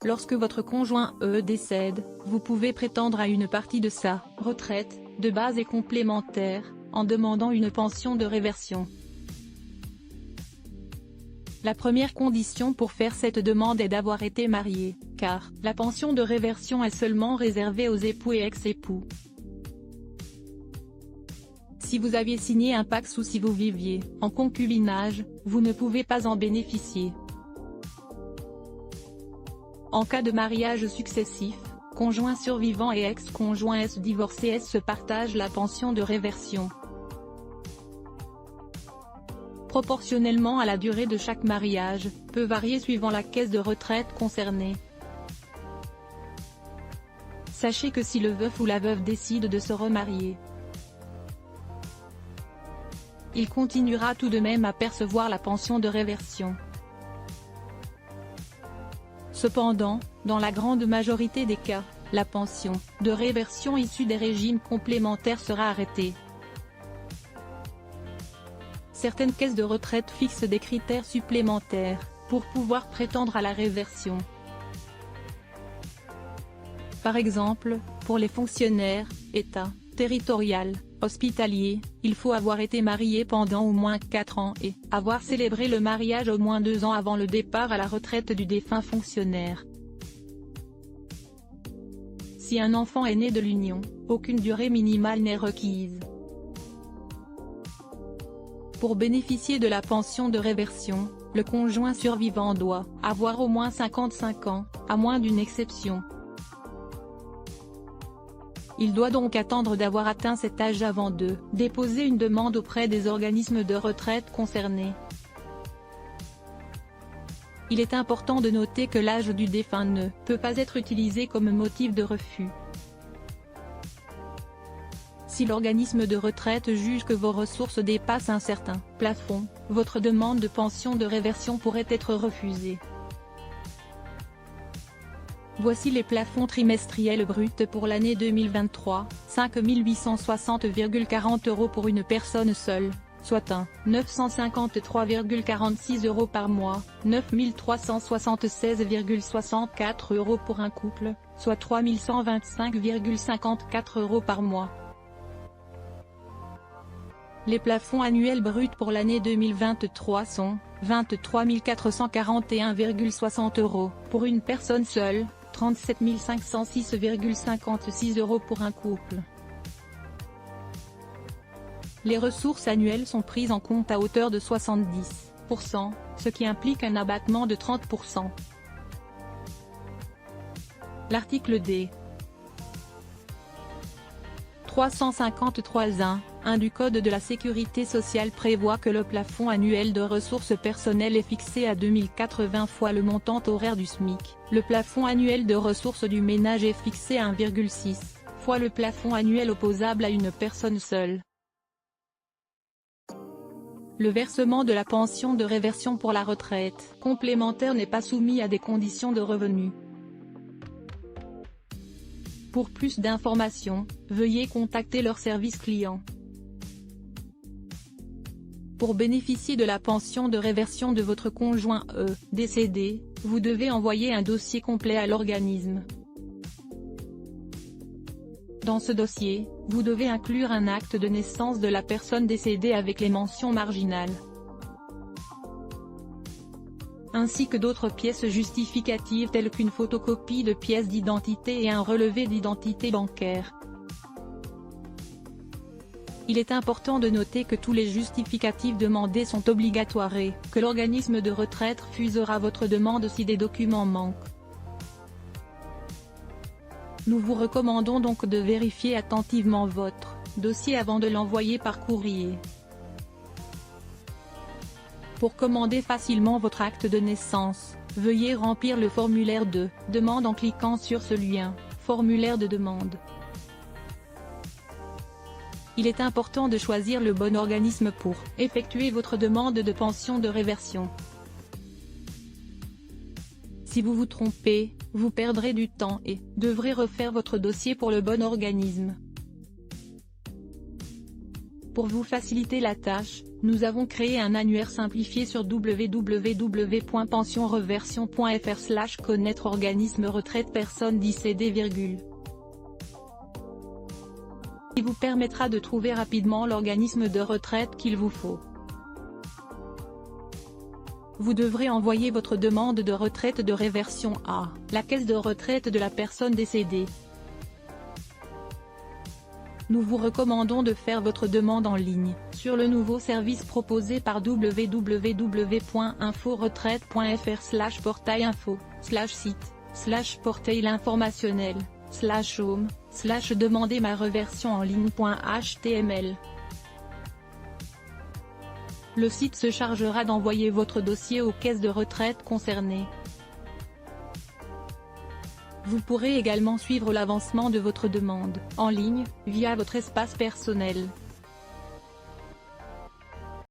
Lorsque votre conjoint décède, vous pouvez prétendre à une partie de sa retraite, de base et complémentaire, en demandant une pension de réversion. La première condition pour faire cette demande est d'avoir été marié, car la pension de réversion est seulement réservée aux époux et ex-époux. Si vous aviez signé un Pacs ou si vous viviez en concubinage, vous ne pouvez pas en bénéficier. En cas de mariage successif, conjoint survivant et ex-conjoint divorcé se partagent la pension de réversion. Proportionnellement à la durée de chaque mariage, peut varier suivant la caisse de retraite concernée. Sachez que si le veuf ou la veuve décide de se remarier, il continuera tout de même à percevoir la pension de réversion. Cependant, dans la grande majorité des cas, la pension de réversion issue des régimes complémentaires sera arrêtée. Certaines caisses de retraite fixent des critères supplémentaires pour pouvoir prétendre à la réversion. Par exemple, pour les fonctionnaires, État, territorial, hospitalier, il faut avoir été marié pendant au moins 4 ans et avoir célébré le mariage au moins 2 ans avant le départ à la retraite du défunt fonctionnaire. Si un enfant est né de l'union, aucune durée minimale n'est requise. Pour bénéficier de la pension de réversion, le conjoint survivant doit avoir au moins 55 ans, à moins d'une exception. Il doit donc attendre d'avoir atteint cet âge avant de déposer une demande auprès des organismes de retraite concernés. Il est important de noter que l'âge du défunt ne peut pas être utilisé comme motif de refus. Si l'organisme de retraite juge que vos ressources dépassent un certain plafond, votre demande de pension de réversion pourrait être refusée. Voici les plafonds trimestriels bruts pour l'année 2023, 5 860,40 € pour une personne seule, soit 953,46 € par mois, 9 376,64 € pour un couple, soit 3 125,54 € par mois. Les plafonds annuels bruts pour l'année 2023 sont 23 441,60 € pour une personne seule, 37 506,56 € pour un couple. Les ressources annuelles sont prises en compte à hauteur de 70%, ce qui implique un abattement de 30%. L'article D. 353.1 du Code de la Sécurité sociale prévoit que le plafond annuel de ressources personnelles est fixé à 2080 fois le montant horaire du SMIC. Le plafond annuel de ressources du ménage est fixé à 1,6 fois le plafond annuel opposable à une personne seule. Le versement de la pension de réversion pour la retraite complémentaire n'est pas soumis à des conditions de revenus. Pour plus d'informations, veuillez contacter leur service client. Pour bénéficier de la pension de réversion de votre conjoint décédé, vous devez envoyer un dossier complet à l'organisme. Dans ce dossier, vous devez inclure un acte de naissance de la personne décédée avec les mentions marginales, ainsi que d'autres pièces justificatives telles qu'une photocopie de pièce d'identité et un relevé d'identité bancaire. Il est important de noter que tous les justificatifs demandés sont obligatoires et que l'organisme de retraite refusera votre demande si des documents manquent. Nous vous recommandons donc de vérifier attentivement votre dossier avant de l'envoyer par courrier. Pour commander facilement votre acte de naissance, veuillez remplir le formulaire de demande en cliquant sur ce lien, formulaire de demande. Il est important de choisir le bon organisme pour effectuer votre demande de pension de réversion. Si vous vous trompez, vous perdrez du temps et devrez refaire votre dossier pour le bon organisme. Pour vous faciliter la tâche, nous avons créé un annuaire simplifié sur www.pensionreversion.fr/connaître organisme retraite personne décédée, qui vous permettra de trouver rapidement l'organisme de retraite qu'il vous faut. Vous devrez envoyer votre demande de retraite de réversion à la caisse de retraite de la personne décédée. Nous vous recommandons de faire votre demande en ligne, sur le nouveau service proposé par www.inforetraite.fr/portail-info/site/portail informationnel/home/demander ma reversion en ligne.html. Le site se chargera d'envoyer votre dossier aux caisses de retraite concernées. Vous pourrez également suivre l'avancement de votre demande, en ligne, via votre espace personnel.